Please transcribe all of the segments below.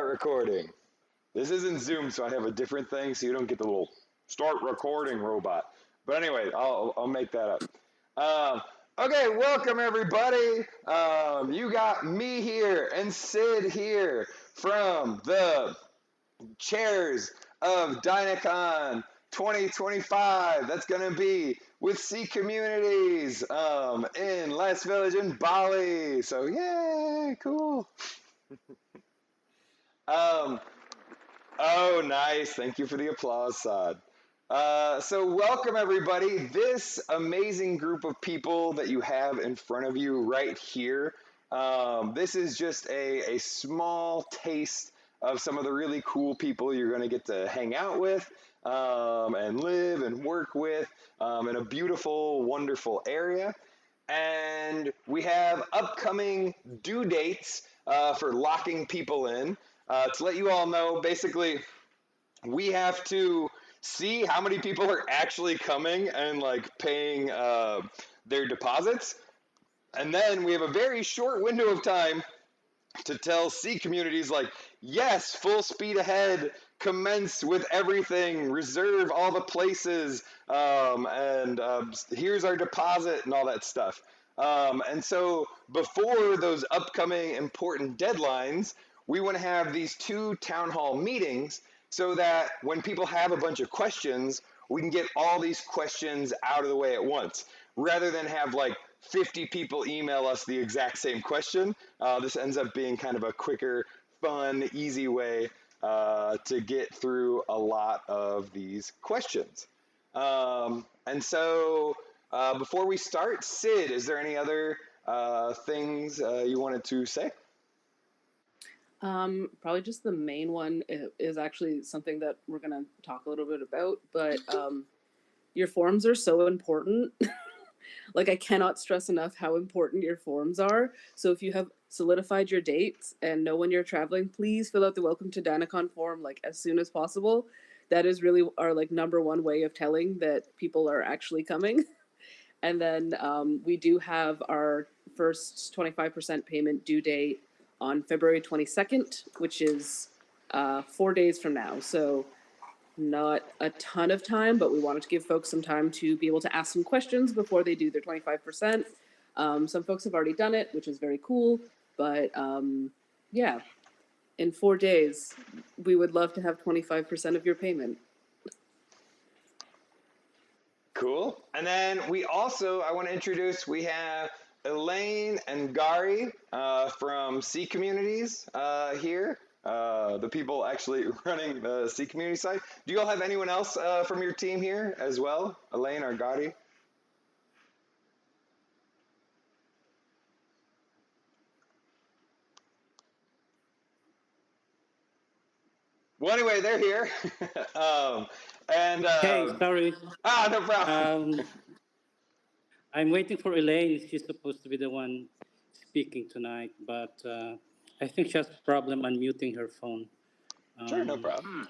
start recording. This isn't Zoom, so I have a different thing, so you don't get the little start recording robot. But anyway, I'll make that up. Okay, welcome everybody. You got me here and Sid here from the chairs of Dinacon 2025. That's going to be with Sea Communities in Last Village in Bali. So, yay, cool. Um, oh, nice. Thank you for the applause, Sod. So, welcome everybody. This amazing group of people that you have in front of you right here. This is just a small taste of some of the really cool people you're going to get to hang out with and live and work with in a beautiful, wonderful area. And we have upcoming due dates for locking people in. To let you all know, basically, we have to see how many people are actually coming and like paying their deposits. And then we have a very short window of time to tell Sea Communities like, yes, full speed ahead, commence with everything, reserve all the places, and here's our deposit and all that stuff. And so before those upcoming important deadlines, we want to have these two town hall meetings so that when people have a bunch of questions, we can get all these questions out of the way at once, rather than have like 50 people email us the exact same question. This ends up being kind of a quicker, fun, easy way to get through a lot of these questions. And so before we start, Sid, is there any other things you wanted to say? Probably just the main one is actually something that we're going to talk a little bit about, but your forms are so important. Like, I cannot stress enough how important your forms are. So if you have solidified your dates and know when you're traveling, please fill out the Welcome to Dinacon form like as soon as possible. That is really our like number one way of telling that people are actually coming. And then we do have our first 25% payment due date on February 22nd, which is 4 days from now. So not a ton of time, but we wanted to give folks some time to be able to ask some questions before they do their 25%. Some folks have already done it, which is very cool. But yeah, in 4 days, we would love to have 25% of your payment. Cool. And then we also, I want to introduce, we have Elaine and Gary from Sea Communities here. The people actually running the Sea Community site. Do you all have anyone else from your team here as well? Elaine or Gary? Well, anyway, they're here. Hey, sorry. No problem. I'm waiting for Elaine. She's supposed to be the one speaking tonight, but I think she has a problem unmuting her phone. Sure, no problem.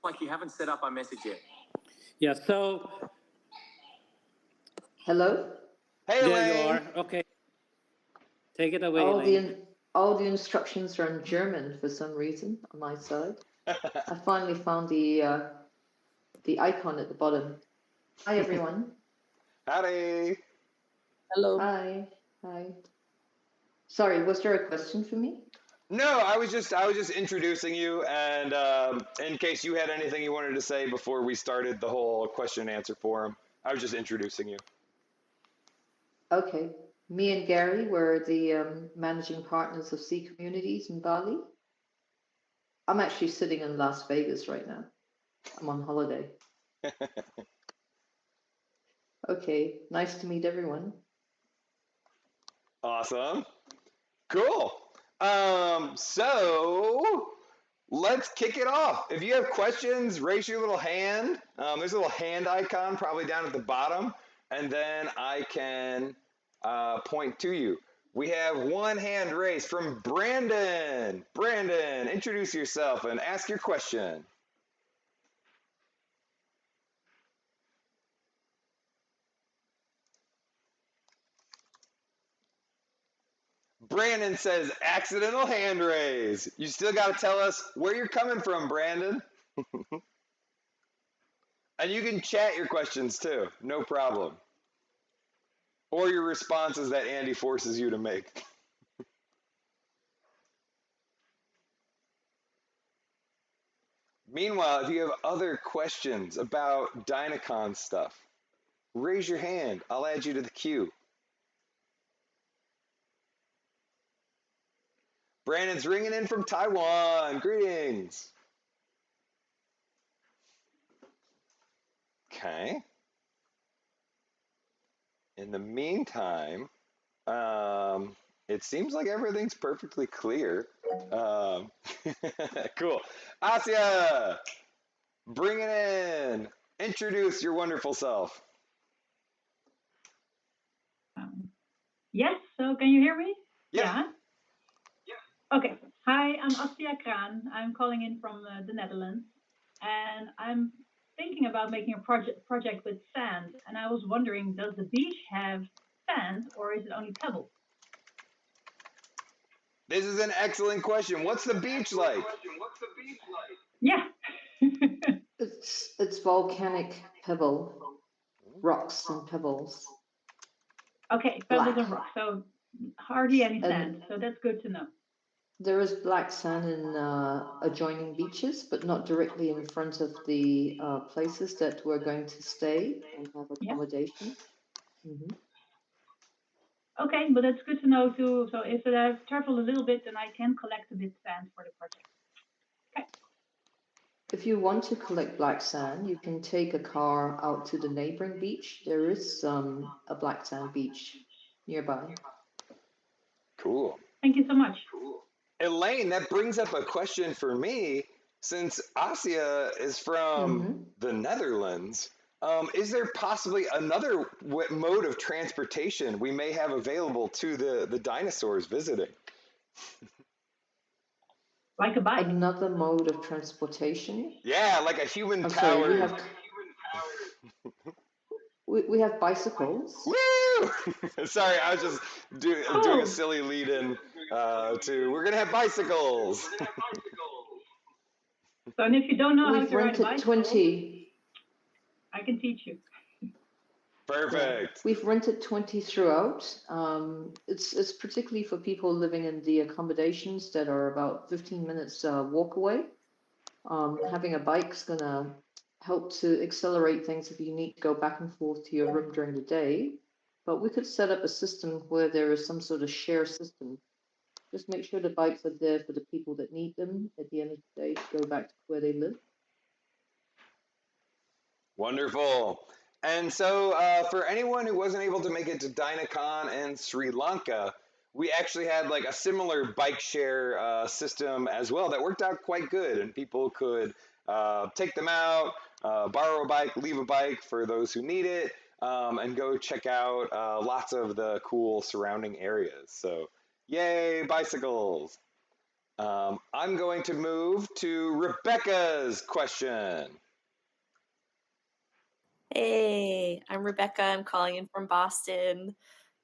Like you haven't set up iMessage yet. Yeah, so... Hello? Hey, there Elaine. you are. Okay. Take it away, Elaine. All the instructions are in German for some reason on my side. I finally found the icon at the bottom. Hi, everyone. Howdy. Hello. Hi. Sorry, was there a question for me? No, I was just introducing you, and in case you had anything you wanted to say before we started the whole question and answer forum, I was just introducing you. Okay. Me and Gary were the managing partners of Sea Communities in Bali. I'm actually sitting in Las Vegas right now. I'm on holiday. Okay, nice to meet everyone. Awesome. Cool. So let's kick it off. If you have questions, raise your little hand. There's a little hand icon probably down at the bottom, and then I can point to you. We have one hand raised from Brandon. Brandon, introduce yourself and ask your question. Brandon says accidental hand raise. You still got to tell us where you're coming from, Brandon. And you can chat your questions too, no problem. Or your responses that Andy forces you to make. Meanwhile, if you have other questions about Dinacon stuff, raise your hand. I'll add you to the queue. Brandon's ringing in from Taiwan. Greetings. Okay. In the meantime, it seems like everything's perfectly clear. Cool. Asya, bring it in. Introduce your wonderful self. Yes, so can you hear me? Yeah. Okay. Hi, I'm Asya Kraan. I'm calling in from the Netherlands, and I'm thinking about making a project with sand. And I was wondering, does the beach have sand or is it only pebbles? This is an excellent question. What's the beach like? Yeah. It's volcanic pebble, rocks and pebbles. Okay, pebbles Black. and rocks. So hardly any And sand. So that's good to know. there is black sand in adjoining beaches, but not directly in front of the places that we're going to stay and have accommodation. Mm-hmm. Okay, but that's good to know too. So if I travel a little bit, then I can collect a bit sand for the project. Okay. If you want to collect black sand, you can take a car out to the neighboring beach. There is a black sand beach nearby. Cool. Thank you so much. Elaine, that brings up a question for me. Since Asya is from the Netherlands, is there possibly another mode of transportation we may have available to the dinosaurs visiting? Like a bike. Another mode of transportation? Yeah, like a human I'm sorry, powered. we have bicycles. Woo! Sorry, I was just doing a silly lead in to we're gonna have bicycles. So, and if you don't know how We've to ride a rented bicycle, 20. I can teach you. Perfect. Yeah. We've rented 20 throughout. It's particularly for people living in the accommodations that are about 15 minutes walk away. Having a bike's gonna help to accelerate things if you need to go back and forth to your room during the day. But we could set up a system where there is some sort of share system. Just make sure the bikes are there for the people that need them at the end of the day to go back to where they live. Wonderful. And so, for anyone who wasn't able to make it to Dinacon in Sri Lanka, we actually had like a similar bike share system as well that worked out quite good, and people could take them out, borrow a bike, leave a bike for those who need it, and go check out lots of the cool surrounding areas. So, yay, bicycles! I'm going to move to Rebecca's question. Hey, I'm Rebecca. I'm calling in from Boston.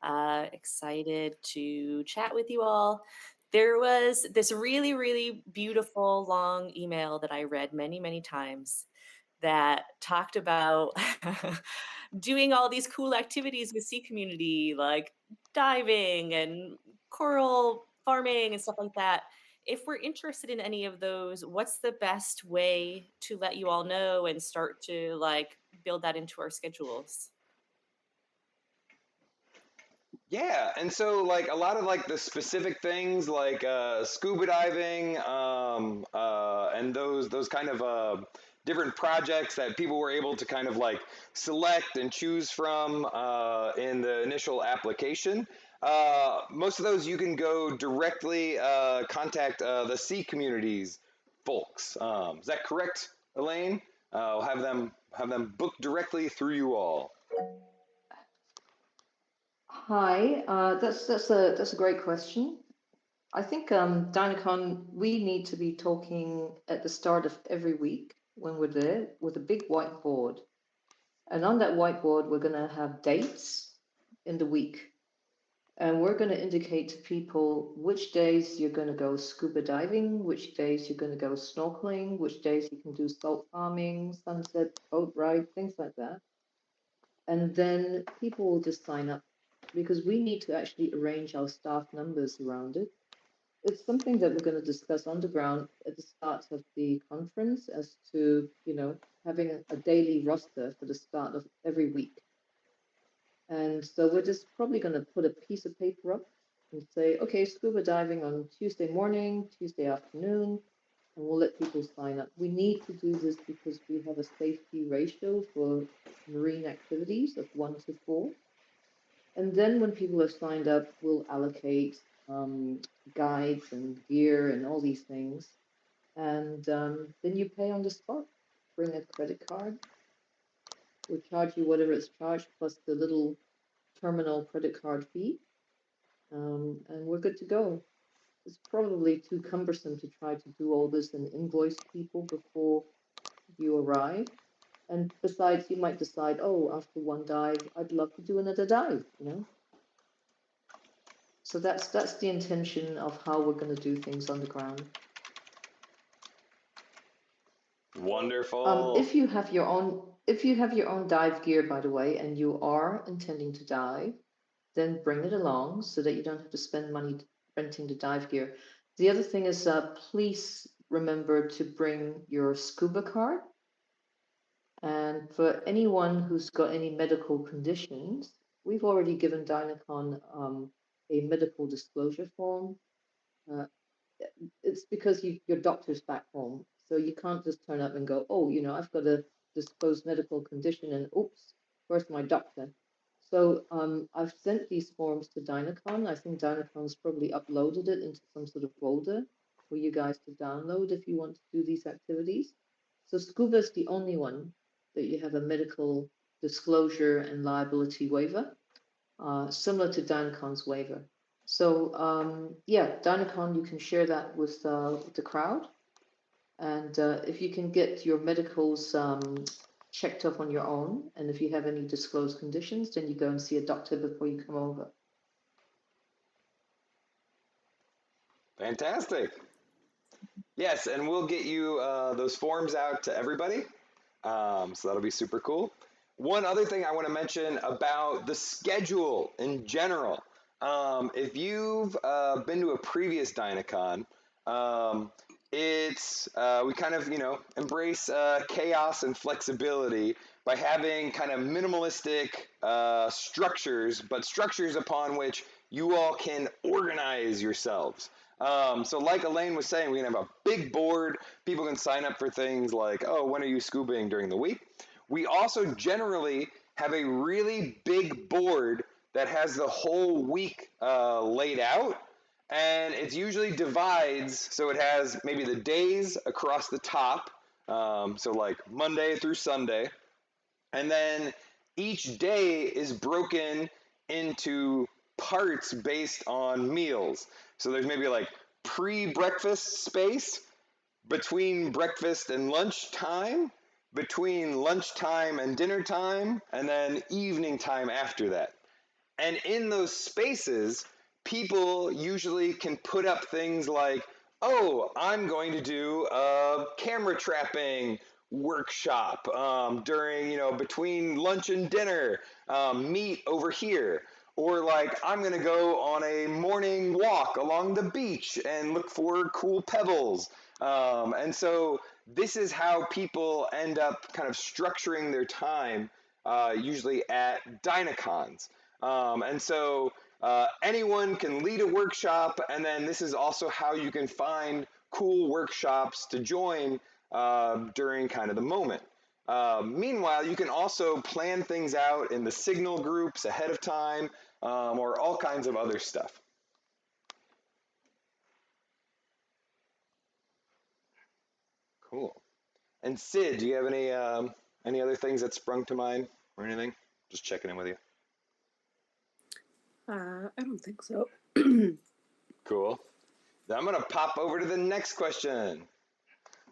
Excited to chat with you all. There was this really, really beautiful long email that I read many, many times that talked about doing all these cool activities with sea community, like diving and coral farming and stuff like that. If we're interested in any of those, what's the best way to let you all know and start to like build that into our schedules? Yeah, and so like a lot of like the specific things like scuba diving and those kind of different projects that people were able to kind of like select and choose from in the initial application. Most of those you can go directly contact the sea communities folks. Is that correct, Elaine? I'll have them book directly through you all. Hi, that's a great question. I think Dinacon, we need to be talking at the start of every week when we're there with a big whiteboard. And on that whiteboard, we're going to have dates in the week. And we're going to indicate to people which days you're going to go scuba diving, which days you're going to go snorkeling, which days you can do salt farming, sunset, boat ride, things like that. And then people will just sign up because we need to actually arrange our staff numbers around it. It's something that we're going to discuss on the ground at the start of the conference as to, having a daily roster for the start of every week. And so we're just probably going to put a piece of paper up and say, okay, scuba diving on Tuesday morning, Tuesday afternoon, and we'll let people sign up. We need to do this because we have a safety ratio for marine activities of 1 to 4. And then when people have signed up, we'll allocate guides and gear and all these things. And then you pay on the spot. Bring a credit card. We'll charge you whatever it's charged plus the little terminal credit card fee. And we're good to go. It's probably too cumbersome to try to do all this and invoice people before you arrive. And besides, you might decide, oh, after one dive, I'd love to do another dive, So that's the intention of how we're going to do things on the ground. Wonderful. If you have your own dive gear, by the way, and you are intending to dive, then bring it along so that you don't have to spend money renting the dive gear. The other thing is, please remember to bring your scuba card. And for anyone who's got any medical conditions, we've already given Dinacon a medical disclosure form. Uh, it's because your doctor's back home, so you can't just turn up and go, oh, I've got a disclosed medical condition, and oops, where's my doctor? So I've sent these forms to Dinacon. I think Dinacon's probably uploaded it into some sort of folder for you guys to download if you want to do these activities. So scuba is the only one that you have a medical disclosure and liability waiver, similar to Dinacon's waiver. So yeah, Dinacon, you can share that with the crowd. And if you can get your medicals checked off on your own, and if you have any disclosed conditions, then you go and see a doctor before you come over. Fantastic. Yes, and we'll get you those forms out to everybody. So that'll be super cool. One other thing I want to mention about the schedule in general. If you've been to a previous Dinacon, um, it's we kind of embrace chaos and flexibility by having kind of minimalistic structures, but structures upon which you all can organize yourselves. So like Elaine was saying, we can have a big board. People can sign up for things like, oh, when are you scubaing during the week? We also generally have a really big board that has the whole week laid out. And it usually divides, so it has maybe the days across the top. So like Monday through Sunday. And then each day is broken into parts based on meals. So there's maybe like pre-breakfast space, between breakfast and lunch time, between lunchtime and dinner time, and then evening time after that. And in those spaces, people usually can put up things like, oh, I'm going to do a camera trapping workshop during, between lunch and dinner, meet over here. Or like, I'm going to go on a morning walk along the beach and look for cool pebbles. And so this is how people end up kind of structuring their time, usually at Dinacons. And so anyone can lead a workshop, and then this is also how you can find cool workshops to join during kind of the moment. Meanwhile, you can also plan things out in the signal groups ahead of time, or all kinds of other stuff. Cool. And Sid, do you have any other things that sprung to mind or anything? Just checking in with you. I don't think so. Cool. Then I'm gonna pop over to the next question.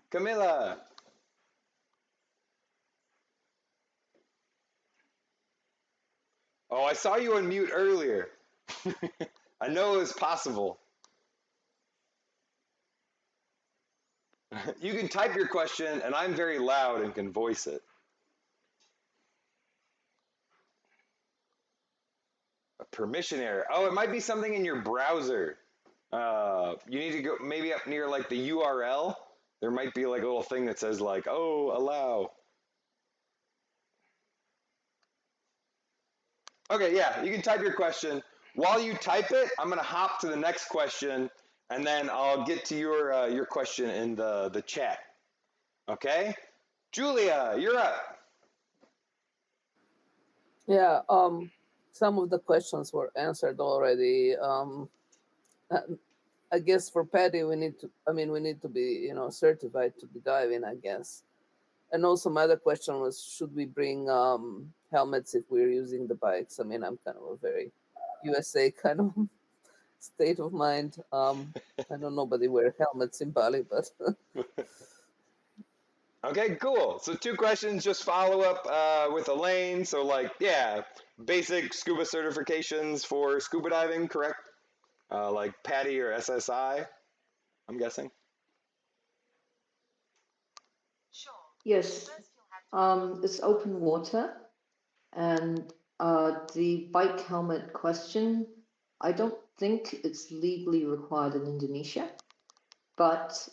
Camilla. Oh, I saw you on mute earlier. I know it's possible. You can type your question, and I'm very loud and can voice it. A permission error. Oh, it might be something in your browser. You need to go maybe up near like the URL. There might be like a little thing that says like, "Oh, allow." Okay, yeah, you can type your question. While you type it, I'm gonna hop to the next question, and then I'll get to your question in the chat. Okay, Julia, you're up. Yeah, some of the questions were answered already. Uh, I guess for Patty, we need to be, certified to be diving, I guess. And also, my other question was, should we bring helmets if we're using the bikes? I mean, I'm kind of a very USA kind of state of mind. I know nobody wear helmets in Bali, but Okay, cool. So two questions, just follow up with Elaine. So like, yeah, basic scuba certifications for scuba diving, correct? Like PADI or SSI, I'm guessing. Yes, it's open water, and the bike helmet question, I don't think it's legally required in Indonesia, but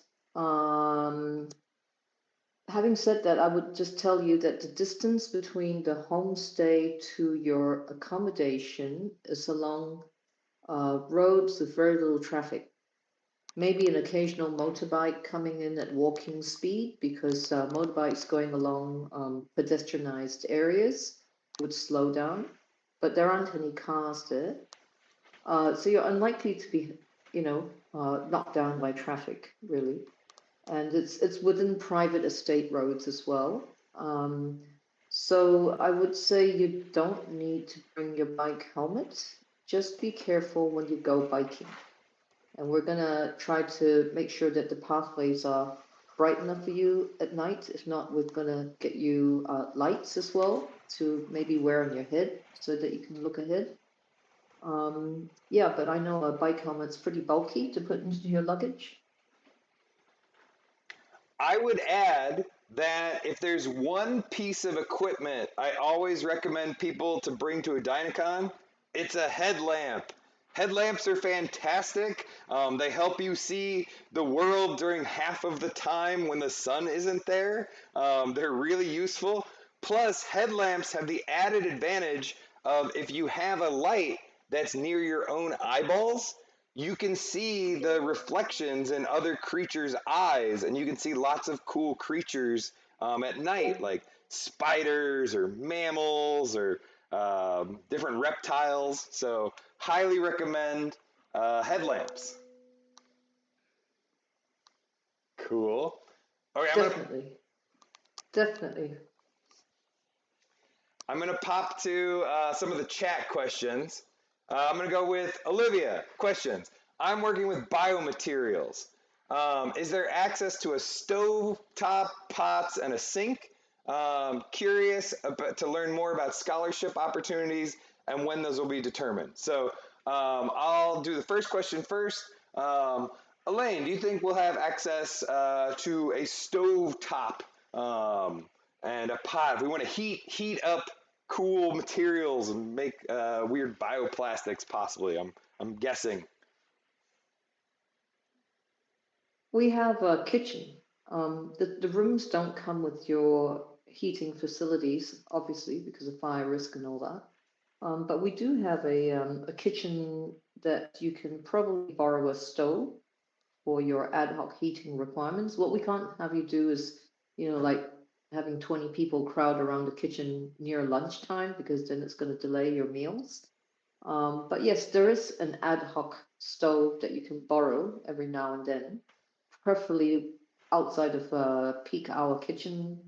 having said that, I would just tell you that the distance between the homestay to your accommodation is along roads with very little traffic. Maybe an occasional motorbike coming in at walking speed, because motorbikes going along pedestrianized areas would slow down, but there aren't any cars there. So you're unlikely to be, knocked down by traffic, really. And it's within private estate roads as well. So I would say you don't need to bring your bike helmet. Just be careful when you go biking. And we're gonna try to make sure that the pathways are bright enough for you at night. If not, we're gonna get you lights as well to maybe wear on your head so that you can look ahead. Yeah, but I know a bike helmet's pretty bulky to put into your luggage. I would add that if there's one piece of equipment I always recommend people to bring to a Dinacon, it's a headlamp. Headlamps are fantastic. They help you see the world during half of the time when the sun isn't there. They're really useful. Plus, headlamps have the added advantage of if you have a light that's near your own eyeballs, you can see the reflections in other creatures' eyes, and you can see lots of cool creatures at night, like spiders or mammals or different reptiles. So, highly recommend headlamps. Cool. Okay, Definitely. I'm gonna pop to some of the chat questions. I'm gonna go with Olivia. Questions. I'm working with biomaterials. Is there access to a stove top, pots, and a sink? Curious about, to learn more about scholarship opportunities and when those will be determined. So I'll do the first question first. Elaine, do you think we'll have access to a stove top and a pot if we want to heat up cool materials and make weird bioplastics? Possibly, I'm guessing. We have a kitchen. The rooms don't come with your heating facilities, obviously, because of fire risk and all that. But we do have a kitchen that you can probably borrow a stove for your ad hoc heating requirements. What we can't have you do is, like having 20 people crowd around the kitchen near lunchtime, because then it's going to delay your meals. But yes, there is an ad hoc stove that you can borrow every now and then, preferably outside of peak hour kitchen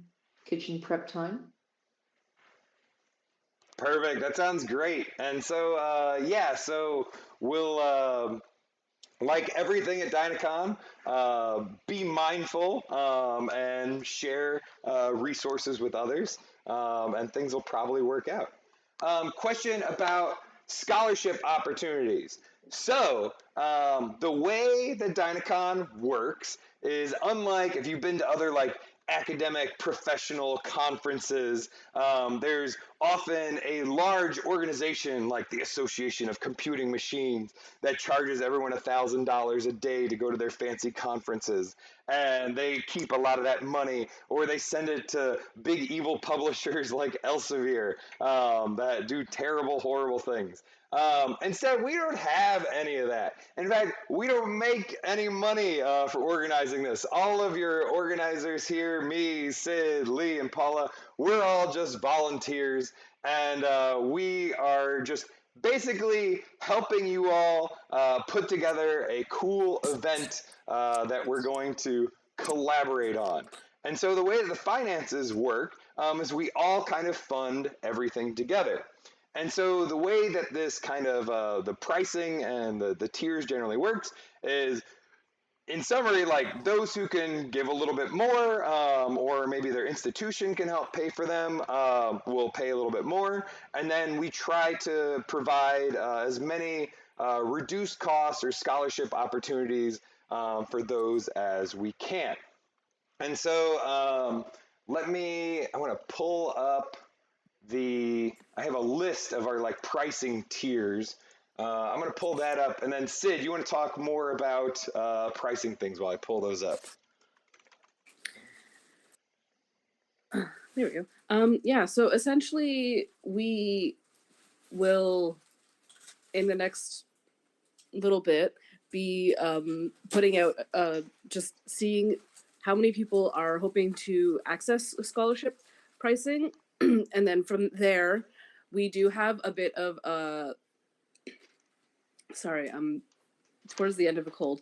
prep time. Perfect. That sounds great. And so yeah, so we'll like everything at Dinacon, be mindful and share resources with others, and things will probably work out. Question about scholarship opportunities. So, the way that Dinacon works is unlike if you've been to other like academic professional conferences, there's often a large organization like the Association of Computing Machines that charges everyone $1,000 a day to go to their fancy conferences. And they keep a lot of that money, or they send it to big evil publishers like Elsevier that do terrible, horrible things. Instead, we don't have any of that. In fact, we don't make any money for organizing this. All of your organizers here, me, Sid, Lee, and Paula, we're all just volunteers, and we are just basically helping you all put together a cool event that we're going to collaborate on. And so the way that the finances work is we all kind of fund everything together. And so the way that this kind of the pricing and the tiers generally works is, in summary, like those who can give a little bit more, or maybe their institution can help pay for them, will pay a little bit more. And then we try to provide as many reduced costs or scholarship opportunities for those as we can. And so I want to pull up I have a list of our like pricing tiers. I'm going to pull that up, and then Sid, you want to talk more about pricing things while I pull those up? There we go. Yeah, so essentially we will, in the next little bit, be putting out just seeing how many people are hoping to access scholarship pricing. And then from there, we do have a bit of sorry, I'm towards the end of a cold.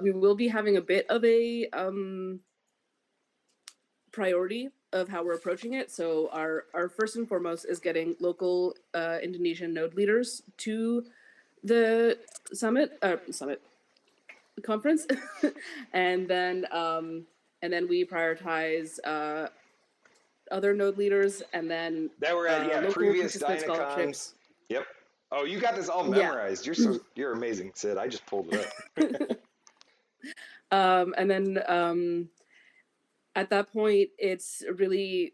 We will be having a bit of a priority of how we're approaching it. So our first and foremost is getting local Indonesian node leaders to the conference, and then we prioritize other node leaders, and then That were at local previous participant Dinacons. scholarships. Yep. Oh, you got this all memorized. Yeah. You're amazing, Sid. I just pulled it up. And then at that point, it's really,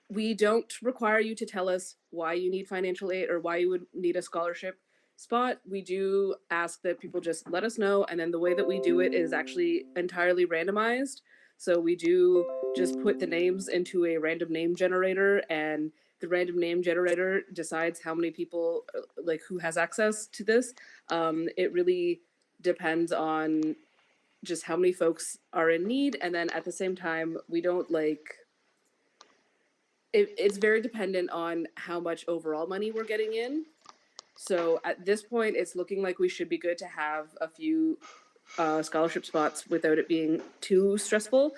we don't require you to tell us why you need financial aid or why you would need a scholarship spot. We do ask that people just let us know, and then the way that we do it is actually entirely randomized. So we do just put the names into a random name generator, and the random name generator decides how many people, like who has access to this. It really depends on just how many folks are in need, and then at the same time, we don't it's very dependent on how much overall money we're getting in. So at this point, it's looking like we should be good to have a few scholarship spots without it being too stressful,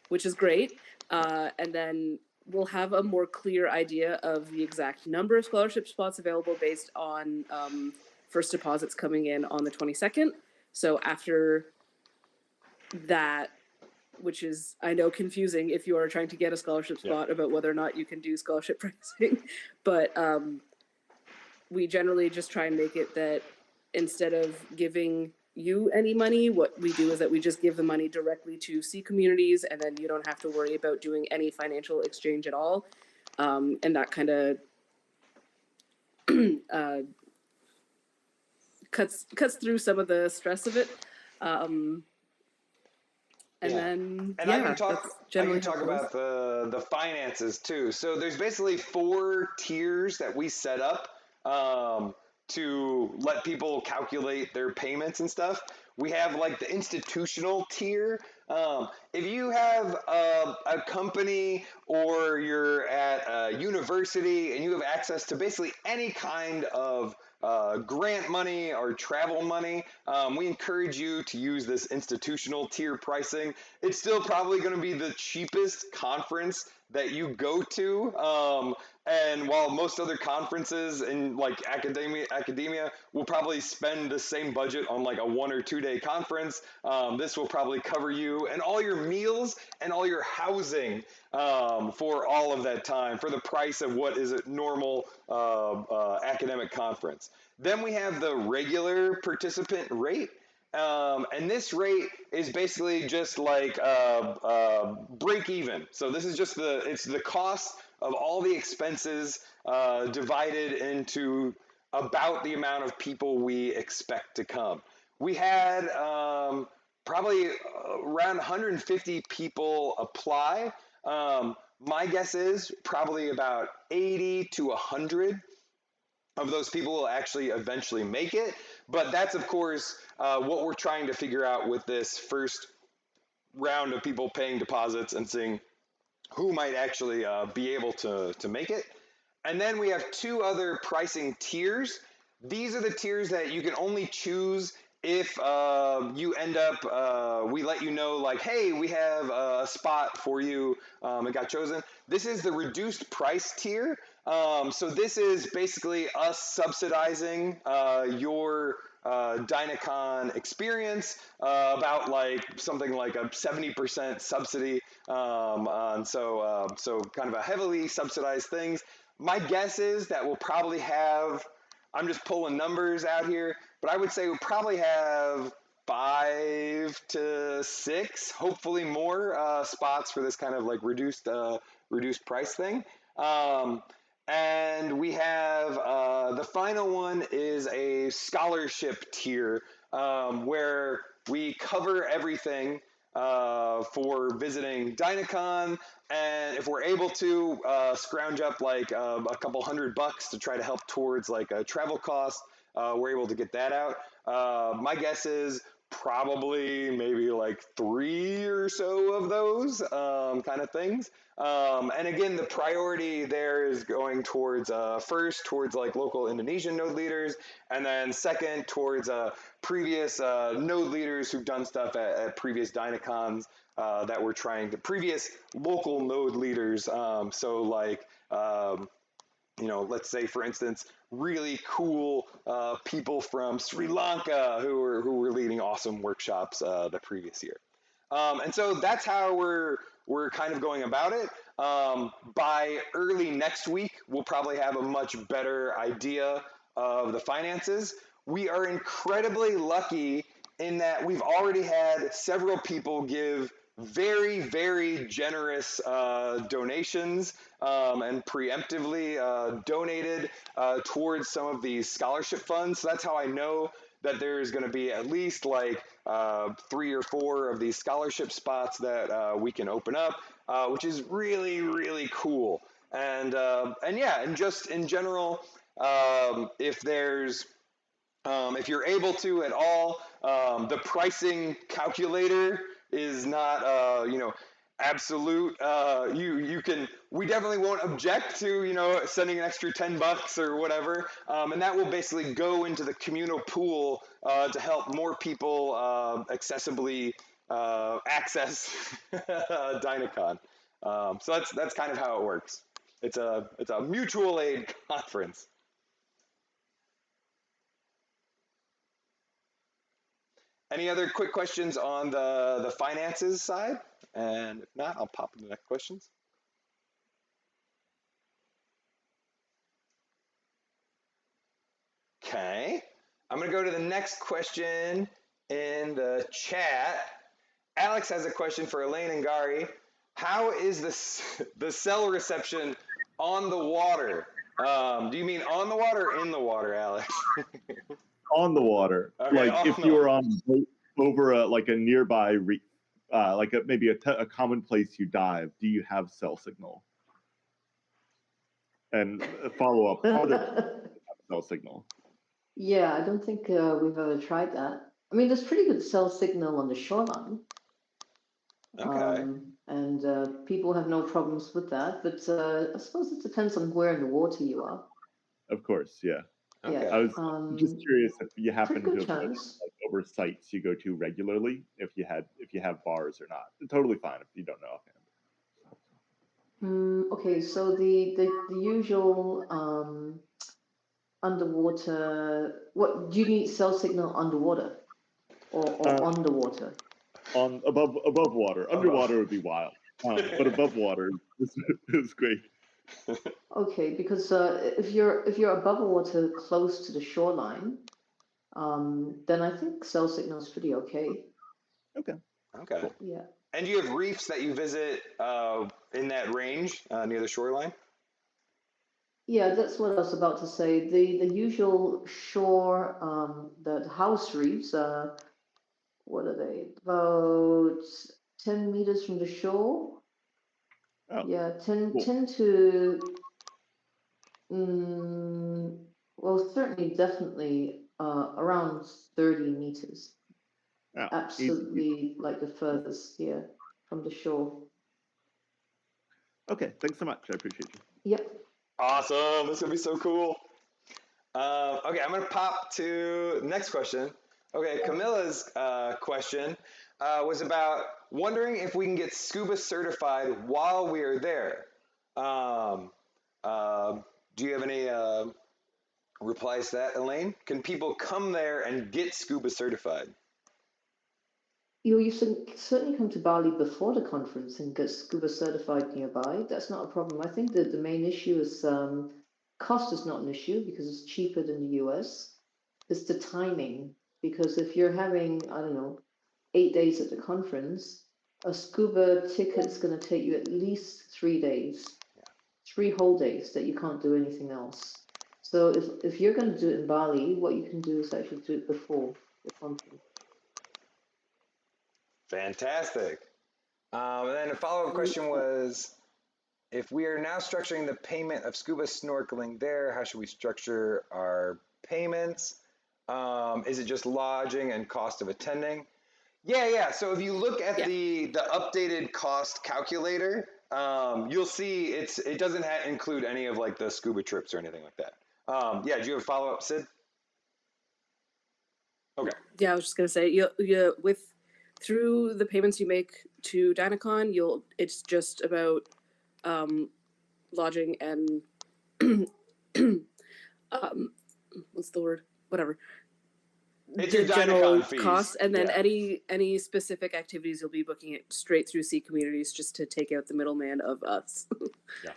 which is great. And then we'll have a more clear idea of the exact number of scholarship spots available based on first deposits coming in on the 22nd. So after that, which is, I know, confusing if you are trying to get a scholarship spot about whether or not you can do scholarship pricing, but we generally just try and make it that instead of giving you any money, what we do is that we just give the money directly to C communities, and then you don't have to worry about doing any financial exchange at all. And that kind of cuts through some of the stress of it. And then, and I can talk about the finances too. So there's basically 4 tiers that we set up to let people calculate their payments and stuff. We have like the institutional tier. If you have a company or you're at a university and you have access to basically any kind of grant money or travel money, we encourage you to use this institutional tier pricing. It's still probably going to be the cheapest conference that you go to. And while most other conferences in like academia will probably spend the same budget on like a 1 or 2 day conference, this will probably cover you and all your meals and all your housing for all of that time for the price of what is a normal academic conference. Then we have the regular participant rate. And this rate is basically just like break even. So this is just it's the cost of all the expenses divided into about the amount of people we expect to come. We had probably around 150 people apply. My guess is probably about 80 to 100 of those people will actually eventually make it. But that's, of course, what we're trying to figure out with this first round of people paying deposits and seeing who might actually be able to make it. And then we have 2 other pricing tiers. These are the tiers that you can only choose if you end up, we let you know like, hey, we have a spot for you, it got chosen. This is the reduced price tier. So this is basically us subsidizing your Dinacon experience, about like something like a 70% subsidy on so kind of a heavily subsidized things. My guess is that we'll probably have, I'm just pulling numbers out here, but I would say we'll probably have 5 to 6, hopefully more spots for this kind of like reduced price thing. And we have the final one is a scholarship tier where we cover everything for visiting Dinacon, and if we're able to scrounge up like a couple $100 to try to help towards like a travel cost, we're able to get that out. My guess is probably maybe like 3 or so of those kind of things. And again, the priority there is going towards first towards like local Indonesian node leaders, and then second towards previous node leaders who've done stuff at previous Dinacons that we're trying to previous local node leaders. So like let's say, for instance, really cool people from Sri Lanka who were leading awesome workshops the previous year. And so that's how we're kind of going about it. By early next week, we'll probably have a much better idea of the finances. We are incredibly lucky in that we've already had several people give very, very generous donations and preemptively donated towards some of these scholarship funds. So that's how I know that there's going to be at least like 3 or 4 of these scholarship spots that we can open up, which is really, really cool. And yeah, and just in general, if there's if you're able to at all, the pricing calculator is not, absolute. You can. We definitely won't object to sending an extra $10 or whatever, and that will basically go into the communal pool to help more people accessibly access Dinacon. So that's kind of how it works. It's a mutual aid conference. Any other quick questions on the finances side? And if not, I'll pop into the next questions. Okay. I'm going to go to the next question in the chat. Alex has a question for Elaine and Gary. How is the cell reception on the water? Do you mean on the water or in the water, Alex? On the water. Okay, like if you were on a boat over a nearby reef, maybe a common place you dive, do you have cell signal? And follow up, are there cell signal? Yeah, I don't think we've ever tried that. I mean, there's pretty good cell signal on the shoreline. Okay. And people have no problems with that, but I suppose it depends on where in the water you are. Of course, yeah. Okay. I was just curious if you happen pretty to good have noticed, chance. like, over sites you go to regularly, if you have bars or not. Totally fine if you don't know offhand. Okay, so the usual underwater. What do you need cell signal underwater or Uh, on the water? on above water, underwater would be wild, but above water is great. Okay, because if you're above water close to the shoreline, then I think cell signal is pretty okay. Okay. Okay. Cool. Yeah. And do you have reefs that you visit in that range near the shoreline? Yeah, that's what I was about to say. The usual shore, the house reefs, what are they? About 10 meters from the shore. Oh, Yeah, 10, cool. 10 to, well, certainly, definitely around 30 meters. Oh, easy. Absolutely, like the furthest, yeah, from the shore. Okay, thanks so much. I appreciate you. Yep. Awesome. This is going to be so cool. Okay, I'm going to pop to the next question. Okay, Camilla's question was about wondering if we can get scuba certified while we are there. Um, do you have any replies to that, Elaine? Can people come there and get scuba certified? You certainly come to Bali before the conference and get scuba certified nearby. That's not a problem. I think that the main issue is cost is not an issue because it's cheaper than the US. It's the timing. Because if you're having, I don't know, 8 days at the conference, a scuba ticket's going to take you at least 3 days, 3 whole days that you can't do anything else. So if you're going to do it in Bali, what you can do is actually do it before the conference. Fantastic. And then a follow-up question was, if we are now structuring the payment of scuba snorkeling there, how should we structure our payments? Is it just lodging and cost of attending? Yeah. So if you look at the updated cost calculator, you'll see it doesn't include any of like the scuba trips or anything like that. Yeah. Do you have a follow-up, Sid? Okay. Yeah, I was just gonna say, you with through the payments you make to Dinacon, it's just about lodging and what's the word? Whatever. It's The your general Dinacon fees. costs, and then Yeah. any specific activities you'll be booking it straight through Sea Communities just to take out the middleman of us. Yeah.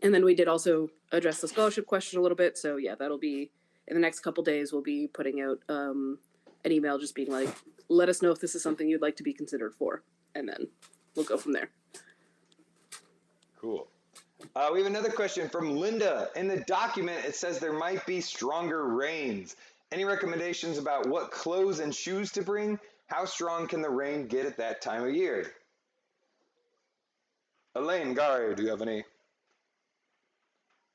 And then we did also address the scholarship question a little bit. So yeah, that'll be in the next couple days. We'll be putting out an email just being like, let us know if this is something you'd like to be considered for, and then we'll go from there. Cool. We have another question from Linda. In the document, it says there might be stronger rains. Any recommendations about what clothes and shoes to bring? How strong can the rain get at that time of year? Elaine, Gary, do you have any?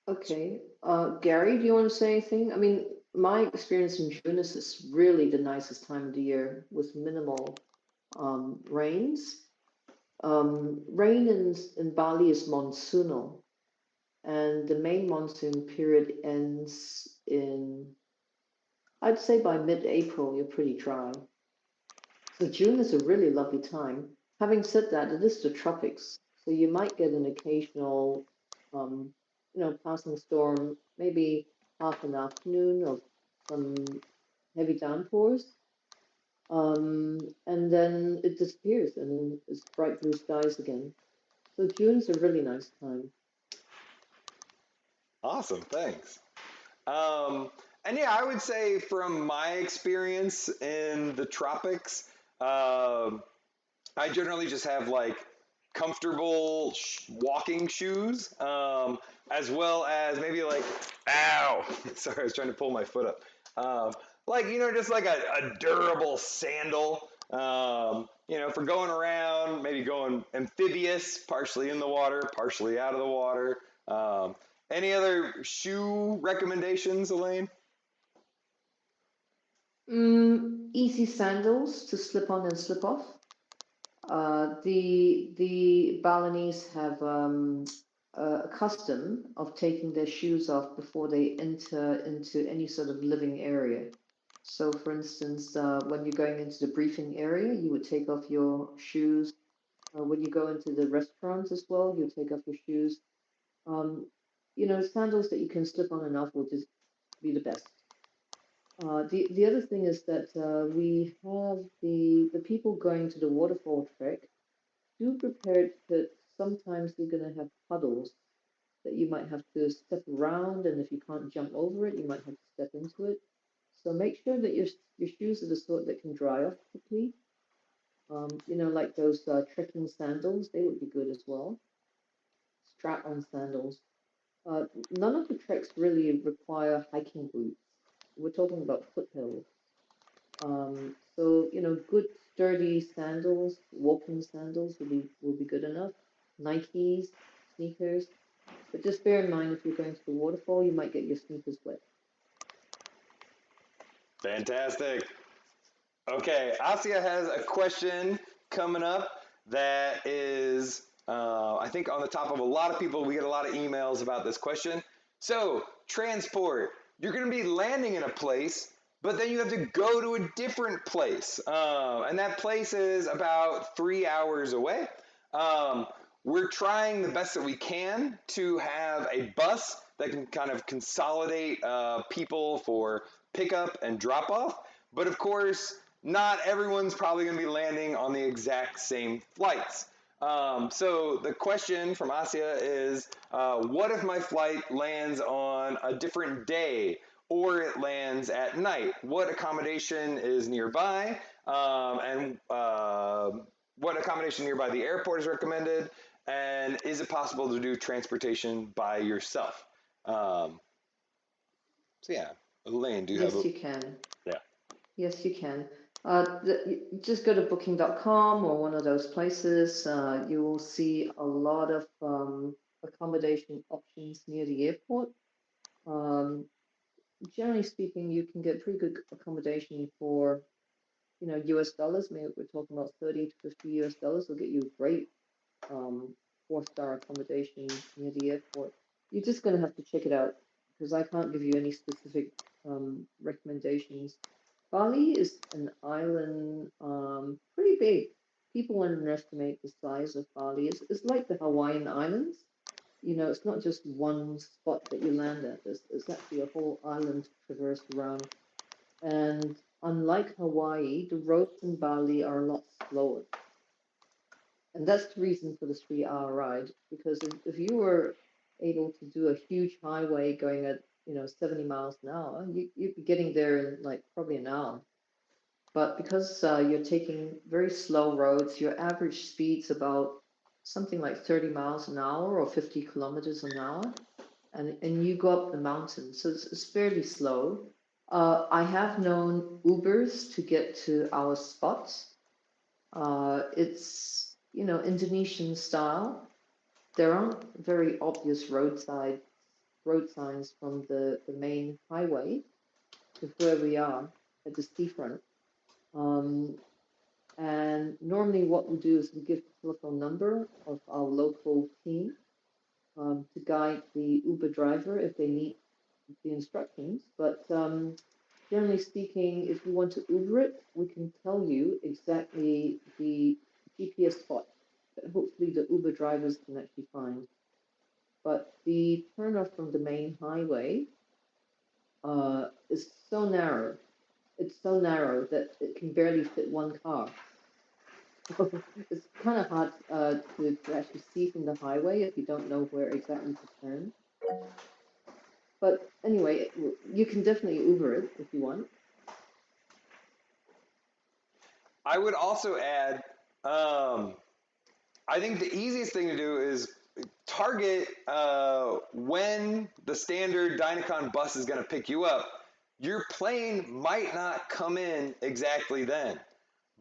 Okay. Gary, do you want to say anything? I mean, my experience in June is it's really the nicest time of the year with minimal rains. Rain in Bali is monsoonal, and the main monsoon period ends in, I'd say by mid-April, you're pretty dry. So June is a really lovely time. Having said that, it is the tropics, so you might get an occasional, passing storm, maybe half an afternoon of some heavy downpours, and then it disappears, and then it's bright blue skies again. So June's a really nice time. Awesome, thanks. And yeah, I would say from my experience in the tropics, I generally just have like comfortable walking shoes, as well as maybe like, ow, sorry, I was trying to pull my foot up. Like, just like a durable sandal, for going around, maybe going amphibious, partially in the water, partially out of the water. Any other shoe recommendations, Elaine? Easy sandals to slip on and slip off. The Balinese have a custom of taking their shoes off before they enter into any sort of living area. So, for instance, when you're going into the briefing area, you would take off your shoes. When you go into the restaurant as well, you take off your shoes. Um, sandals that you can slip on and off will just be the best. The other thing is that we have the people going to the waterfall trek. Do prepare that sometimes you're going to have puddles that you might have to step around, and if you can't jump over it, you might have to step into it. So make sure that your shoes are the sort that can dry off quickly. Like those trekking sandals, they would be good as well. Strap-on sandals. None of the treks really require hiking boots. We're talking about foothills. So good sturdy sandals, walking sandals will be good enough. Nikes, sneakers. But just bear in mind if you're going to the waterfall, you might get your sneakers wet. Fantastic. Okay, Asia has a question coming up that is, I think, on the top of a lot of people. We get a lot of emails about this question. So, transport. You're going to be landing in a place, but then you have to go to a different place. And that place is about 3 hours away. We're trying the best that we can to have a bus that can kind of consolidate people for pickup and drop off. But of course, not everyone's probably going to be landing on the exact same flights. So the question from Asia is, what if my flight lands on a different day or it lands at night? What accommodation is nearby? And what accommodation nearby the airport is recommended? And is it possible to do transportation by yourself? So yeah, Elaine, do you have Yes, a... you can. Yeah. Yes, you can. Just go to booking.com or one of those places. You will see a lot of accommodation options near the airport. Generally speaking, you can get pretty good accommodation for, US dollars. Maybe we're talking about 30 to 50 US dollars will get you great 4-star accommodation near the airport. You're just going to have to check it out because I can't give you any specific recommendations. Bali is an island, pretty big. People underestimate the size of Bali. It's like the Hawaiian Islands. It's not just one spot that you land at. It's actually a whole island traversed around. And unlike Hawaii, the roads in Bali are a lot slower. And that's the reason for the 3-hour ride. Because if you were able to do a huge highway going at 70 miles an hour, you'd be getting there in like probably an hour. But because you're taking very slow roads, your average speed's about something like 30 miles an hour or 50 kilometers an hour, and you go up the mountain, so it's fairly slow. I have known Ubers to get to our spots. It's Indonesian style. There aren't very obvious road signs from the main highway to where we are at the seafront. And normally what we do is we give the telephone number of our local team to guide the Uber driver if they need the instructions. But generally speaking, if you want to Uber it, we can tell you exactly the GPS spot that hopefully the Uber drivers can actually find. But the turnoff from the main highway is so narrow. It's so narrow that it can barely fit one car. It's kind of hard to actually see from the highway if you don't know where exactly to turn. But anyway, you can definitely Uber it if you want. I would also add, I think the easiest thing to do is target when the standard Dinacon bus is going to pick you up. Your plane might not come in exactly then,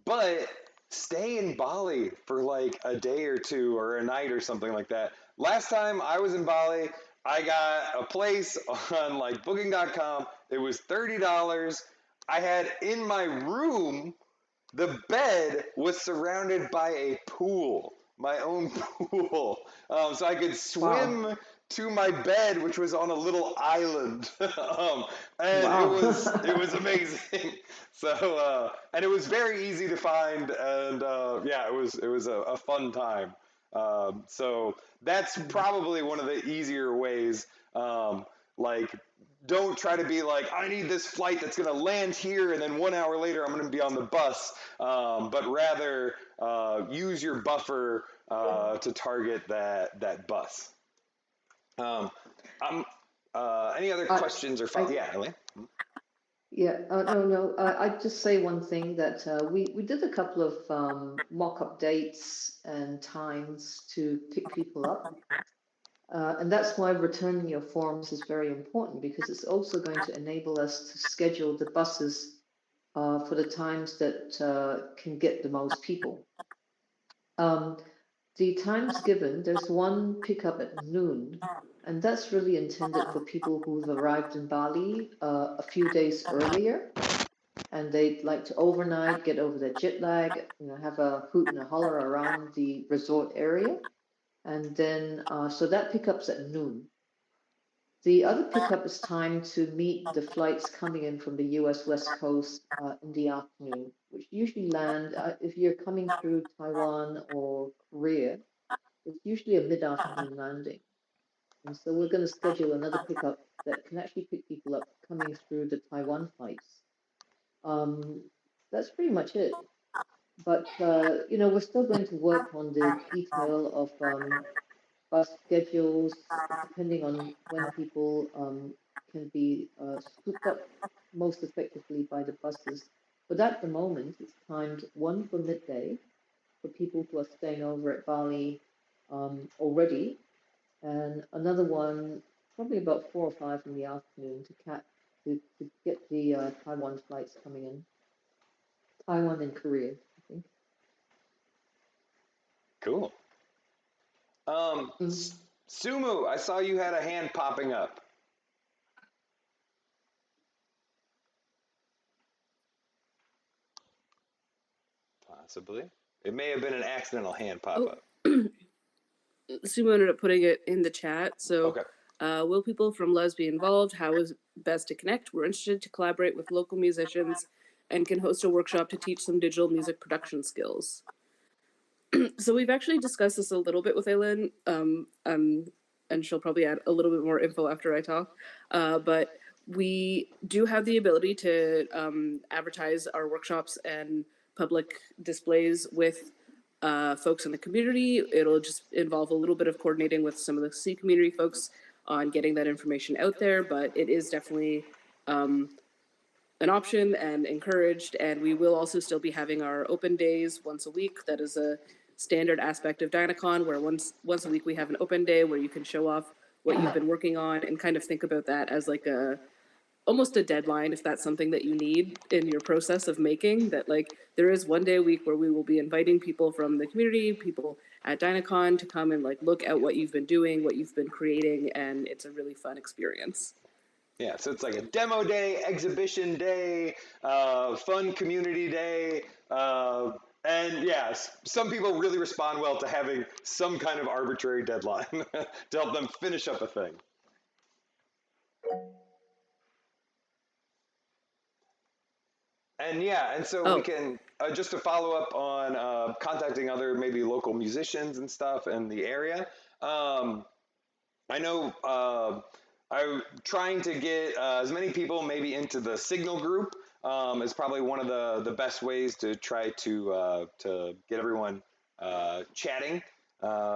but stay in Bali for like a day or two or a night or something like that. Last time I was in Bali, I got a place on like booking.com. It was $30. I had in my room, the bed was surrounded by a pool. my own pool. So I could swim Wow. to my bed, which was on a little island, and Wow. it was amazing. So and it was very easy to find, and yeah, it was a fun time. So that's probably one of the easier ways. Like, don't try to be like, I need this flight that's going to land here, and then 1 hour later I'm going to be on the bus. But rather use your buffer to target that bus. I'm, any other I, questions or I, yeah, Elaine? yeah, no. I'd just say one thing that we did a couple of mock-up dates and times to pick people up. And that's why returning your forms is very important, because it's also going to enable us to schedule the buses for the times that can get the most people. The times given, there's one pickup at noon, and that's really intended for people who've arrived in Bali a few days earlier, and they'd like to overnight, get over their jet lag, have a hoot and a holler around the resort area. And then, so that pickup's at noon. The other pickup is timed to meet the flights coming in from the US West Coast in the afternoon, which usually land, if you're coming through Taiwan or Korea, it's usually a mid-afternoon landing. And so we're going to schedule another pickup that can actually pick people up coming through the Taiwan flights. That's pretty much it. But, we're still going to work on the detail of bus schedules, depending on when people can be scooped up most effectively by the buses. But at the moment, it's timed 1 for midday for people who are staying over at Bali already, and another one probably about 4 or 5 in the afternoon to get the Taiwan flights coming in. Taiwan and Korea, I think. Cool. Mm. Sumu, I saw you had a hand popping up. Possibly. It may have been an accidental hand pop up. Sumo ended up putting it in the chat. So, Okay. will people from Les be involved? How is best to connect? We're interested to collaborate with local musicians and can host a workshop to teach some digital music production skills. So we've actually discussed this a little bit with Aylin, and she'll probably add a little bit more info after I talk. But we do have the ability to advertise our workshops and public displays with folks in the community. It'll just involve a little bit of coordinating with some of the C community folks on getting that information out there, but it is definitely an option and encouraged. And we will also still be having our open days once a week. That is a standard aspect of Dinacon, where once a week we have an open day where you can show off what you've been working on and kind of think about that as like almost a deadline, if that's something that you need in your process of making. That, like, there is one day a week where we will be inviting people from the community, people at Dinacon, to come and like look at what you've been doing, what you've been creating, and it's a really fun experience. Yeah, so it's like a demo day, exhibition day, fun community day, and yeah, some people really respond well to having some kind of arbitrary deadline to help them finish up a thing. And yeah, and so we can, just to follow up on contacting other maybe local musicians and stuff in the area. I know I'm trying to get as many people maybe into the Signal group is probably one of the best ways to try to get everyone chatting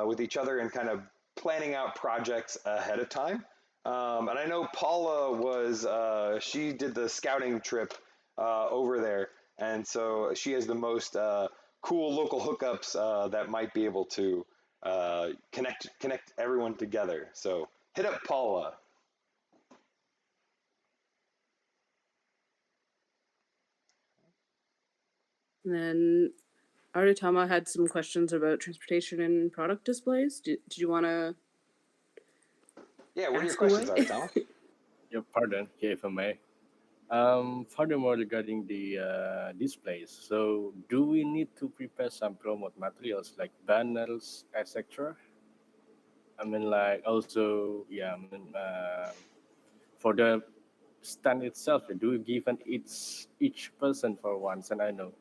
with each other and kind of planning out projects ahead of time. And I know Paula was she did the scouting trip over there, and so she has the most cool local hookups that might be able to connect everyone together. So hit up Paula. And then Aritama had some questions about transportation and product displays. Did you want to? Yeah, what are your questions, Aritama? Pardon, yeah, if I may. Furthermore, regarding the displays, so do we need to prepare some promote materials like banners, etc.? I mean, like also, yeah, I mean, for the stand itself, do we give an each person for once? And I know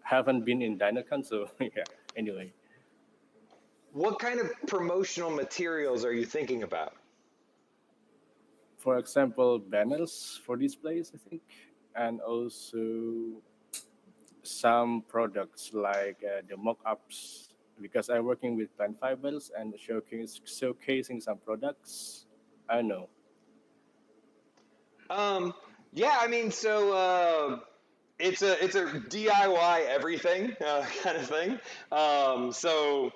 haven't been in Dinacon, so yeah. Anyway, What kind of promotional materials are you thinking about? for example, banners for displays, I think, and also some products like the mock-ups because I'm working with plant fibers and showcasing some products. I know. Um, yeah, I mean, so it's a DIY everything kind of thing. So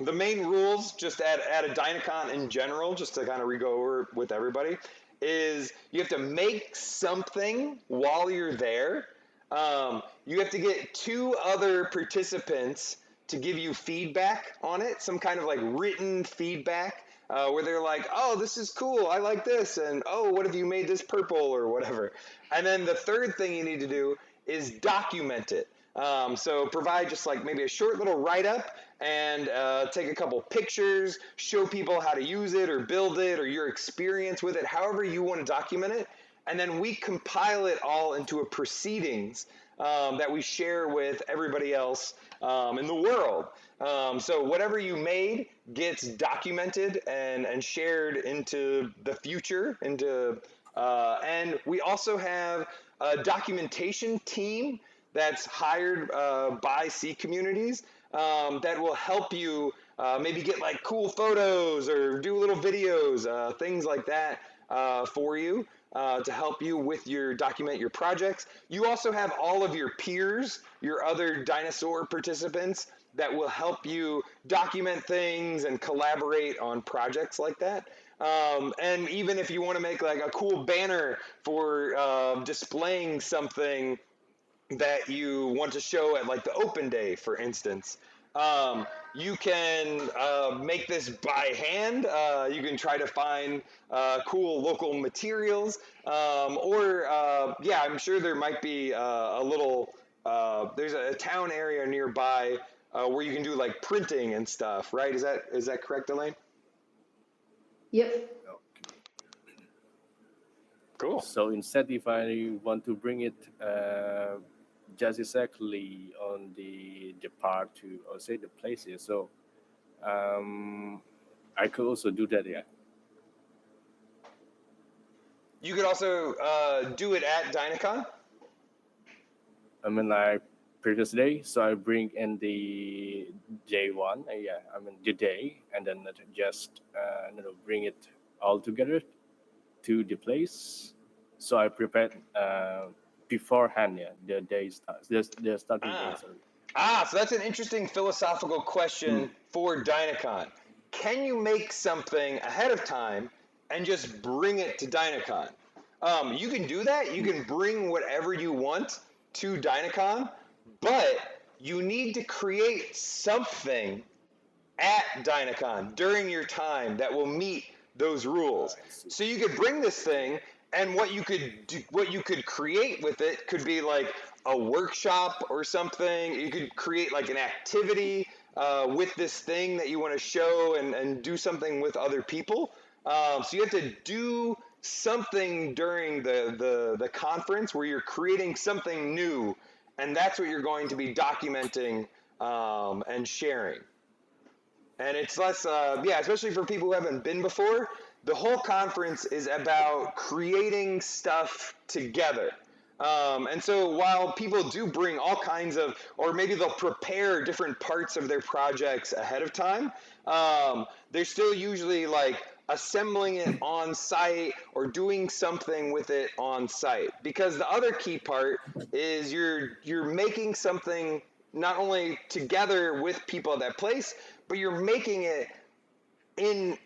the main rules, just at a Dynacon in general, just to kind of re-go over with everybody, is you have to make something while you're there. You have to get two other participants to give you feedback on it, some kind of like written feedback, where they're like, "Oh, this is cool. I like this," and "Oh, what if you made this purple or whatever?" And then the third thing you need to do is document it. So provide just like maybe a short little write up and take a couple pictures, show people how to use it or build it or your experience with it, however you want to document it. And then we compile it all into a proceedings that we share with everybody else in the world. So whatever you made gets documented and shared into the future, and we also have a documentation team that's hired by C communities that will help you maybe get like cool photos or do little videos, things like that for you to help you with your document your projects. You also have all of your peers, your other dinosaur participants that will help you document things and collaborate on projects like that. And even if you want to make like a cool banner for displaying something that you want to show at like the open day, for instance. You can make this by hand. You can try to find cool local materials, or yeah, I'm sure there might be a little. There's a town area nearby where you can do like printing and stuff, right? Is that correct, Elaine? Yep. Cool. So instead, if I want to bring it just exactly on the part to or say the places, so um, I could also do that. Yeah. You could also do it at Dinacon. I mean, like previous day, so I bring in the day one. Yeah, I mean the day, and then just bring it all together to the place. So I prepared beforehand. Yeah, the day starts. The starting day. Ah. Sorry. So that's an interesting philosophical Mm. question for Dinacon. Can you make something ahead of time and just bring it to Dinacon? You can do that. You can bring whatever you want to Dinacon, but you need to create something at Dinacon during your time that will meet those rules. I see. So you could bring this thing, and what you could create with it could be like a workshop or something. You could create like an activity with this thing that you want to show and do something with other people. So you have to do something during the conference where you're creating something new, and that's what you're going to be documenting and sharing. And it's less, yeah, especially for people who haven't been before. The whole conference is about creating stuff together. And so while people do bring all kinds of, or maybe they'll prepare different parts of their projects ahead of time, they're still usually like assembling it on site or doing something with it on site. Because the other key part is you're making something not only together with people at that place, but you're making it in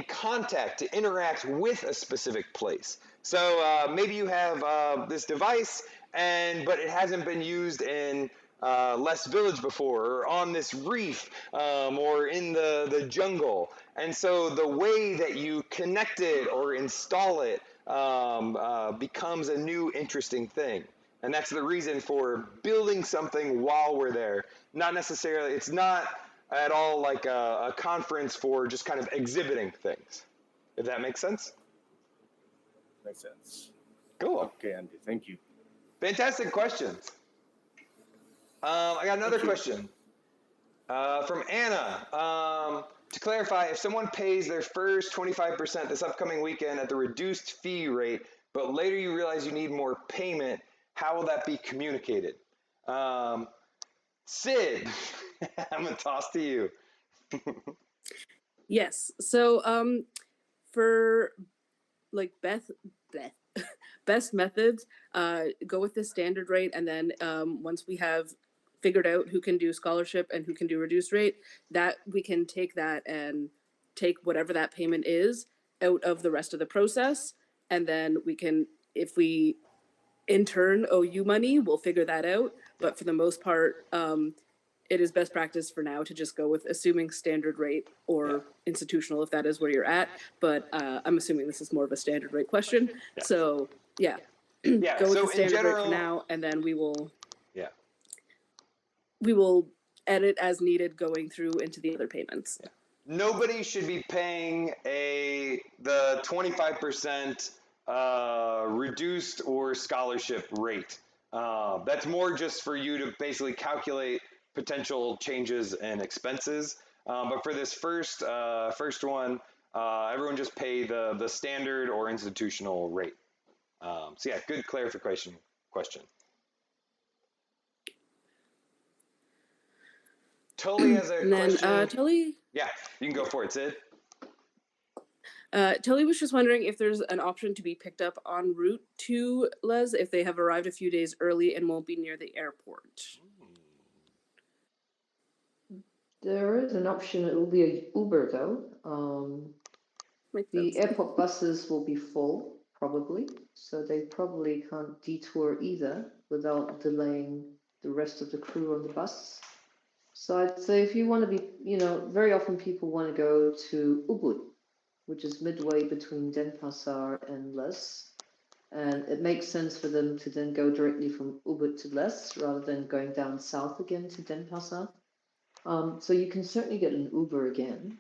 contact to interact with a specific place. So maybe you have this device, but it hasn't been used in Les Village before, or on this reef, or in the jungle. And so the way that you connect it or install it becomes a new interesting thing. And that's the reason for building something while we're there. Not necessarily, it's not at all like a conference for just kind of exhibiting things, if that makes sense. Makes sense. Cool. Okay, Andy, thank you. Fantastic questions. I got another Thank you. question from Anna. To clarify, if someone pays their first 25% this upcoming weekend at the reduced fee rate, but later you realize you need more payment, how will that be communicated? Sid, I'm going to toss to you. Yes. So for like best methods, go with the standard rate, and then once we have figured out who can do scholarship and who can do reduced rate, that we can take that and take whatever that payment is out of the rest of the process, and then we can, if we in turn owe you money, we'll figure that out. But for the most part, it is best practice for now to just go with assuming standard rate or institutional if that is where you're at. But I'm assuming this is more of a standard rate question. Yeah. So yeah, Yeah. go with So the standard in general, rate for now, and then we will yeah. edit as needed going through into the other payments. Yeah. Nobody should be paying the 25% reduced or scholarship rate. That's more just for you to basically calculate potential changes and expenses. But for this first one, everyone just pay the standard or institutional rate. So yeah, good clarification question. Tully has a And then question. Tully. Yeah, you can go for it, Sid. Tully was just wondering if there's an option to be picked up en route to Les if they have arrived a few days early and won't be near the airport. There is an option. It will be an Uber though. The airport buses will be full probably, so they probably can't detour either without delaying the rest of the crew on the bus. So I'd say if you want to be, very often people want to go to Ubud, which is midway between Denpasar and Les. And it makes sense for them to then go directly from Ubud to Les rather than going down south again to Denpasar. So you can certainly get an Uber again.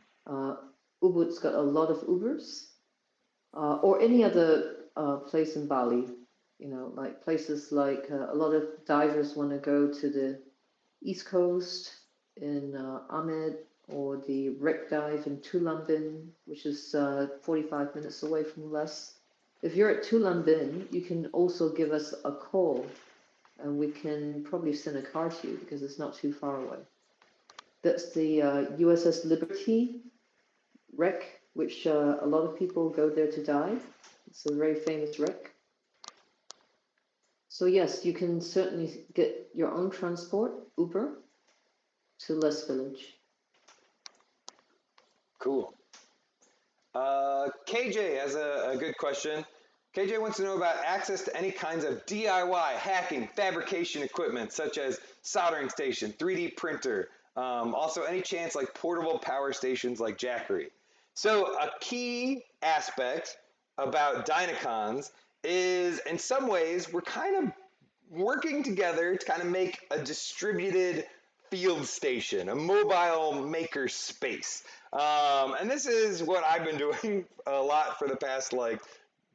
Ubud's got a lot of Ubers, or any other place in Bali. Like places like a lot of divers want to go to the East Coast in Ahmed, or the wreck dive in Tulambin, which is 45 minutes away from Les. If you're at Tulambin, you can also give us a call, and we can probably send a car to you because it's not too far away. That's the USS Liberty wreck, which a lot of people go there to dive. It's a very famous wreck. So yes, you can certainly get your own transport, Uber, to Les Village. Cool. KJ has a good question. KJ wants to know about access to any kinds of DIY hacking fabrication equipment such as soldering station, 3D printer, also any chance like portable power stations like Jackery. So a key aspect about Dinacons is in some ways we're kind of working together to kind of make a distributed field station, a mobile maker space. And this is what I've been doing a lot for the past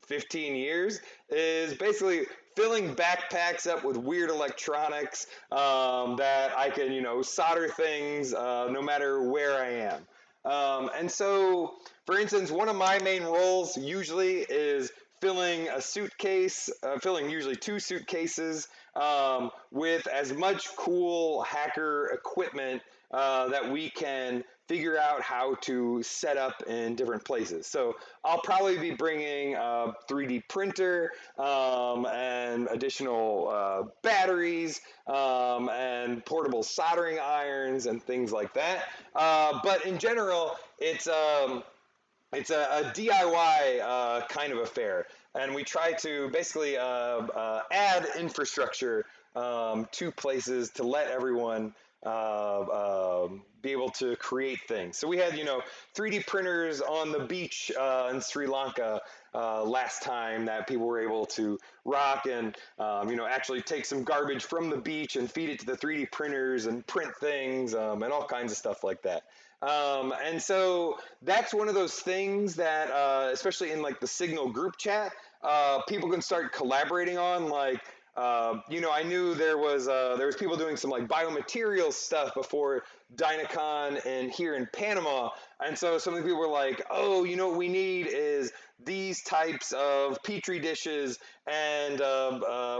15 years, is basically filling backpacks up with weird electronics that I can, solder things no matter where I am. And so, for instance, one of my main roles usually is filling a suitcase, filling usually 2 suitcases with as much cool hacker equipment that we can figure out how to set up in different places. So I'll probably be bringing a 3D printer and additional batteries and portable soldering irons and things like that. But in general, it's a DIY kind of affair, and we try to basically add infrastructure to places to let everyone be able to create things. So we had, 3D printers on the beach in Sri Lanka last time that people were able to rock and, actually take some garbage from the beach and feed it to the 3D printers and print things and all kinds of stuff like that. And so that's one of those things that, especially in like the Signal group chat, people can start collaborating on. Like, I knew there was people doing some like biomaterials stuff before Dinacon and here in Panama, and so some of the people were like, "Oh, what we need is these types of petri dishes and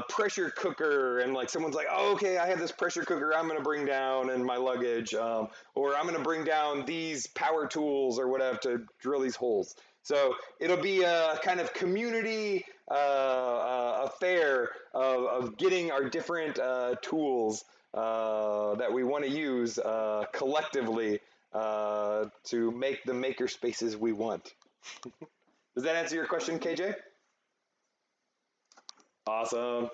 pressure cooker," and like someone's like, "Oh, okay, I have this pressure cooker I'm gonna bring down in my luggage, or I'm gonna bring down these power tools or whatever to drill these holes." So it'll be a kind of community affair of getting our different tools that we want to use collectively to make the maker spaces we want. Does that answer your question, KJ? Awesome.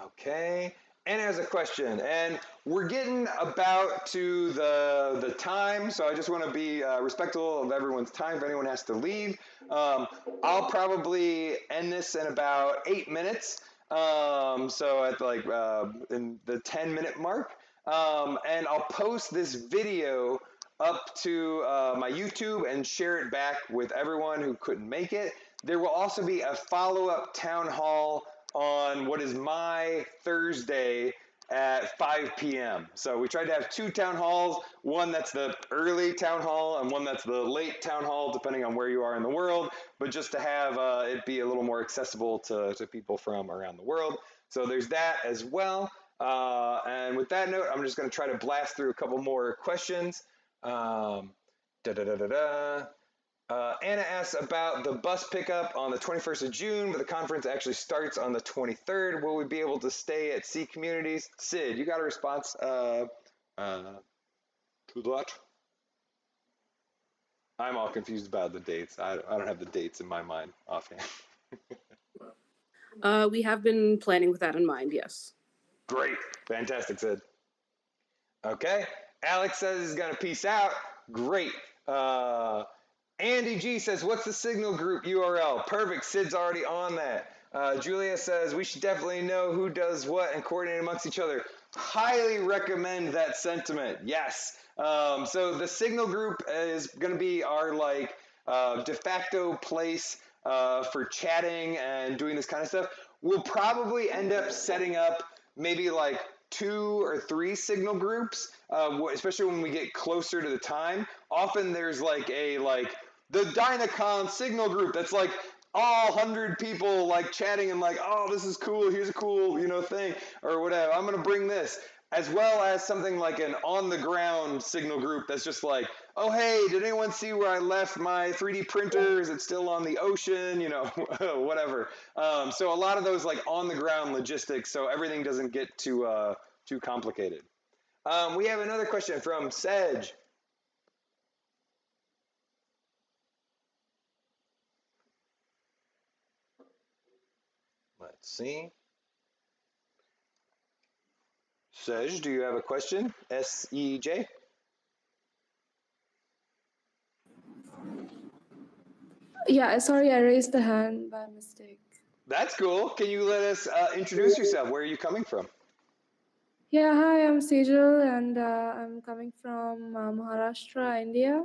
Okay. Anna has a question, and we're getting about to the time, so I just want to be respectful of everyone's time. If anyone has to leave, I'll probably end this in about 8 minutes. So at like in the 10-minute mark, and I'll post this video up to my YouTube and share it back with everyone who couldn't make it. There will also be a follow-up town hall on what is my Thursday at 5 p.m. So we tried to have 2 town halls, one that's the early town hall and one that's the late town hall, depending on where you are in the world, but just to have it be a little more accessible to people from around the world. So there's that as well. And with that note, I'm just going to try to blast through a couple more questions. Anna asks about the bus pickup on the 21st of June, but the conference actually starts on the 23rd. Will we be able to stay at Sea Communities? Sid, you got a response to that? I'm all confused about the dates. I don't have the dates in my mind offhand. We have been planning with that in mind, yes. Great. Fantastic, Sid. Okay. Alex says he's going to peace out. Great. Andy G says, what's the Signal group URL? Perfect. Sid's already on that. Julia says, we should definitely know who does what and coordinate amongst each other. Highly recommend that sentiment. Yes. So the Signal group is going to be our like de facto place for chatting and doing this kind of stuff. We'll probably end up setting up maybe like 2 or 3 Signal groups, especially when we get closer to the time. Often there's like the Dinacon Signal group that's like all 100 people like chatting and like, oh, this is cool, here's a cool, thing, or whatever. I'm gonna bring this. As well as something like an on-the-ground Signal group that's just like, oh, hey, did anyone see where I left my 3D printer? Is it still on the ocean? Whatever. So a lot of those like on-the-ground logistics, so everything doesn't get too complicated. We have another question from Sedge. Let's see. Sej, do you have a question? S-E-J? Yeah, sorry, I raised the hand by mistake. That's cool. Can you let us introduce yourself? Where are you coming from? Yeah, hi, I'm Sejal, and I'm coming from Maharashtra, India.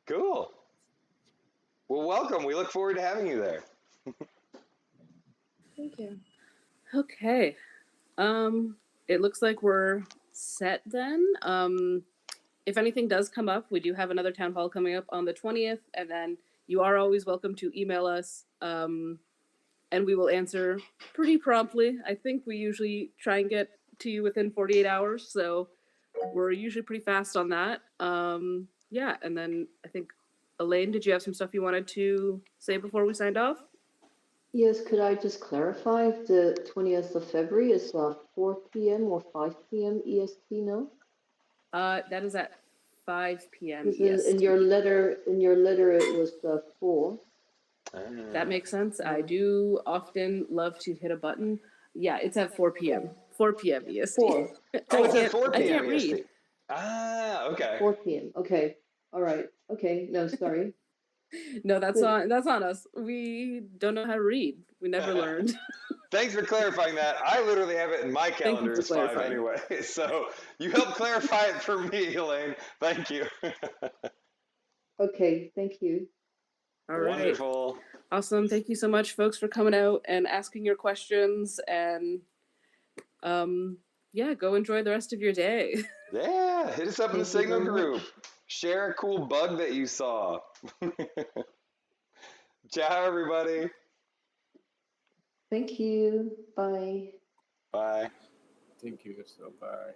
Cool. Well, welcome. We look forward to having you there. Thank you. Okay. It looks like we're set then. If anything does come up, we do have another town hall coming up on the 20th, and then you are always welcome to email us, and we will answer pretty promptly. I think we usually try and get to you within 48 hours, so we're usually pretty fast on that. Yeah, and then I think, Elaine, did you have some stuff you wanted to say before we signed off? Yes, could I just clarify if the 20th of February is 4 p.m. or 5 p.m. EST now? That is at 5 p.m. Because EST. in your letter, it was 4. That makes sense. I do often love to hit a button. Yeah, it's at 4 p.m. 4 p.m. EST. 4. Oh, it said 4 I p.m. can't read. EST. Ah, okay. 4 p.m. Okay. All right. Okay. No, sorry. No, that's Good. on us. We don't know how to read. We never learned. Thanks for clarifying that. I literally have it in my Thank you calendar for as 5 clarifying. anyway. So you helped clarify it for me, Elaine. Thank you. Okay. Thank you. All right. Wonderful. Awesome. Thank you so much, folks, for coming out and asking your questions. And yeah, go enjoy the rest of your day. Yeah, hit us up in the Thank you Signal very group. much. Share a cool bug that you saw. Ciao, everybody. Thank you. Bye. Bye. Thank you. So bye.